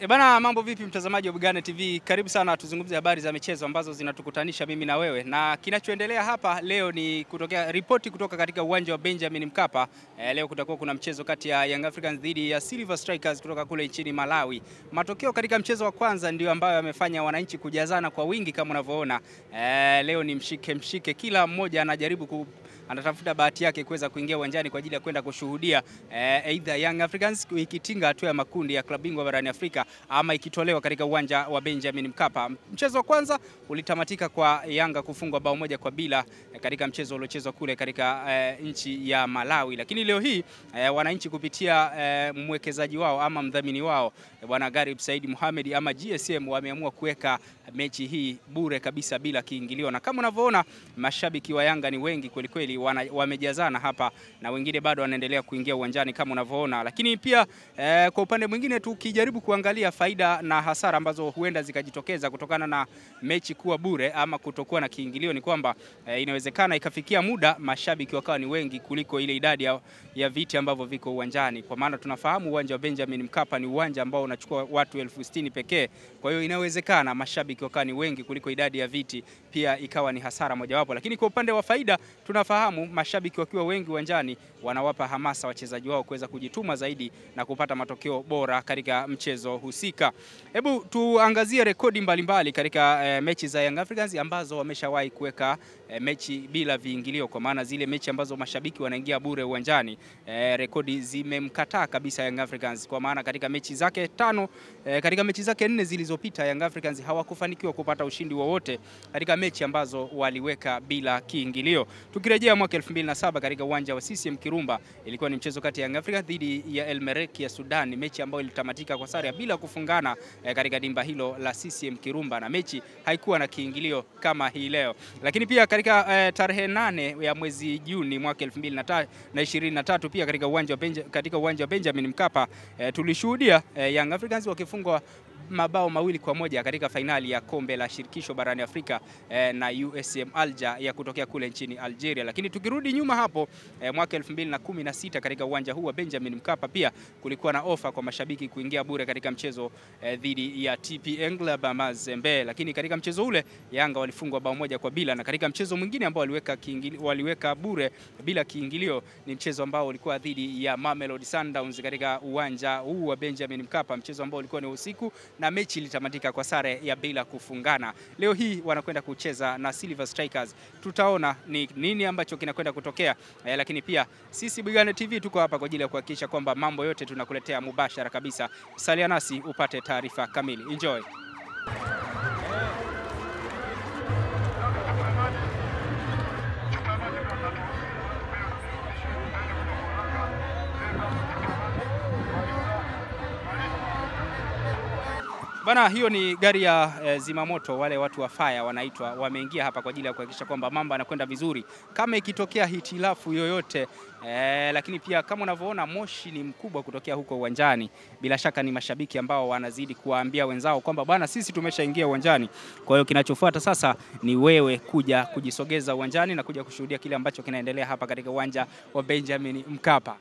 Bana, mambo vipi mtazamaji wa Bugane TV? Karibu sana tuzungumzie habari za michezo ambazo zinatukutanisha mimi na wewe. Na kinachoendelea hapa leo ni ripoti kutoka katika uwanja wa Benjamin Mkapa. Leo kutakuwa kuna mchezo kati ya Young Africans dhidi ya Silver Strikers kutoka kule nchini Malawi. Matokeo katika mchezo wa kwanza ndio ambayo yamefanya wananchi kujazana kwa wingi kama unavyoona. Leo ni mshike, kila mmoja anajaribu anatafuta bahati yake kuweza kuingia uwanjani kwa ajili ya kwenda kushuhudia either Young Africans ikitinga hatua ya makundi ya klabu bingwa barani Afrika ama ikitolewa katika uwanja wa Benjamin Mkapa. Mchezo wa kwanza ulitamatika kwa Yanga kufungwa bao moja kwa bila katika mchezo uliochezwa kule katika nchi ya Malawi. Lakini leo hii wananchi kupitia mwekezaji wao ama mdhamini wao Bwana Garib Said Mohamed ama GSM wameamua kuweka mechi hii bure kabisa bila kiingilio, na kama unavyoona mashabiki wa Yanga ni wengi kweli kweli, wamejazana hapa na wengine bado wanaendelea kuingia uwanjani kama unavyoona. Lakini pia kwa upande mwingine tukijaribu kuangalia faida na hasara ambazo huenda zikajitokeza kutokana na mechi kuwa bure ama kutokuwa na kiingilio, ni kwamba inawezekana ikafikia muda mashabiki wakawa ni wengi kuliko ile idadi ya viti ambavyo viko uwanjani, kwa maana tunafahamu uwanja wa Benjamin Mkapa ni uwanja ambao unachukua watu 60,000 pekee. Kwa hiyo inawezekana mashabiki wakawa ni wengi kuliko idadi ya viti, pia ikawa ni hasara mojawapo. Lakini kwa upande wa faida tunafahamu mashabiki wakiwa wengi uwanjani wanawapa hamasa wachezaji wao kuweza kujituma zaidi na kupata matokeo bora katika mchezo husika. Hebu tuangazie rekodi mbalimbali katika mechi za Young Africans ambazo wameshawahi kuweka mechi bila viingilio, kwa maana zile mechi ambazo mashabiki wanaingia bure uwanjani, rekodi zimemkataa kabisa Young Africans, kwa maana katika mechi zake 5 katika mechi zake 4 zilizopita Young Africans hawakufanikiwa kupata ushindi wowote katika mechi ambazo waliweka bila kiingilio. Tukirejea mwaka 2007 katika uwanja wa CCM Kirumba, ilikuwa ni mchezo kati ya Young Africans dhidi ya El Merreikh ya Sudan, mechi ambayo ilitamatika kwa sare bila kufungana katika dimba hilo la CCM Kirumba, na mechi haikuwa na kiingilio kama hii leo. Lakini pia katika tarehe 8 ya mwezi Juni mwaka 2023 pia katika uwanja wa Benjamin Mkapa tulishuhudia Young Africans wakifungwa mabao 2-1 katika fainali ya kombe la shirikisho barani Afrika na USM Alger ya kutokea kule nchini Algeria. Lakini tukirudi nyuma hapo mwaka 2016 katika uwanja huu wa Benjamin Mkapa pia kulikuwa na ofa kwa mashabiki kuingia bure katika mchezo dhidi ya TP Engleb Mazembe, lakini katika mchezo ule Yanga walifungwa bao moja kwa bila, na katika mchezo mwingine ambao waliweka bure bila kiingilio ni mchezo ambao ulikuwa dhidi ya Mamelodi Sundowns katika uwanja huu wa Benjamin Mkapa, mchezo ambao ulikuwa ni usiku na mechi ilitamatika kwa sare ya bila kufungana. Leo hii wanakwenda kucheza na Silver Strikers. Tutaona ni nini ambacho kinakwenda kutokea, lakini pia sisi Bugane TV tuko hapa kwa ajili ya kuhakikisha kwamba mambo yote tunakuletea mubashara kabisa. Salia nasi upate taarifa kamili. Enjoy. Bana, hiyo ni gari ya zimamoto, wale watu wa fire wanaitwa, wameingia hapa kwa ajili ya kuhakikisha kwamba mambo yanakwenda vizuri kama ikitokea hitilafu yoyote. Lakini pia kama unavyoona moshi ni mkubwa kutokea huko uwanjani, bila shaka ni mashabiki ambao wanazidi kuwaambia wenzao kwamba bwana, sisi tumeshaingia uwanjani. Kwa hiyo kinachofuata sasa ni wewe kuja kujisogeza uwanjani na kuja kushuhudia kile ambacho kinaendelea hapa katika uwanja wa Benjamin Mkapa.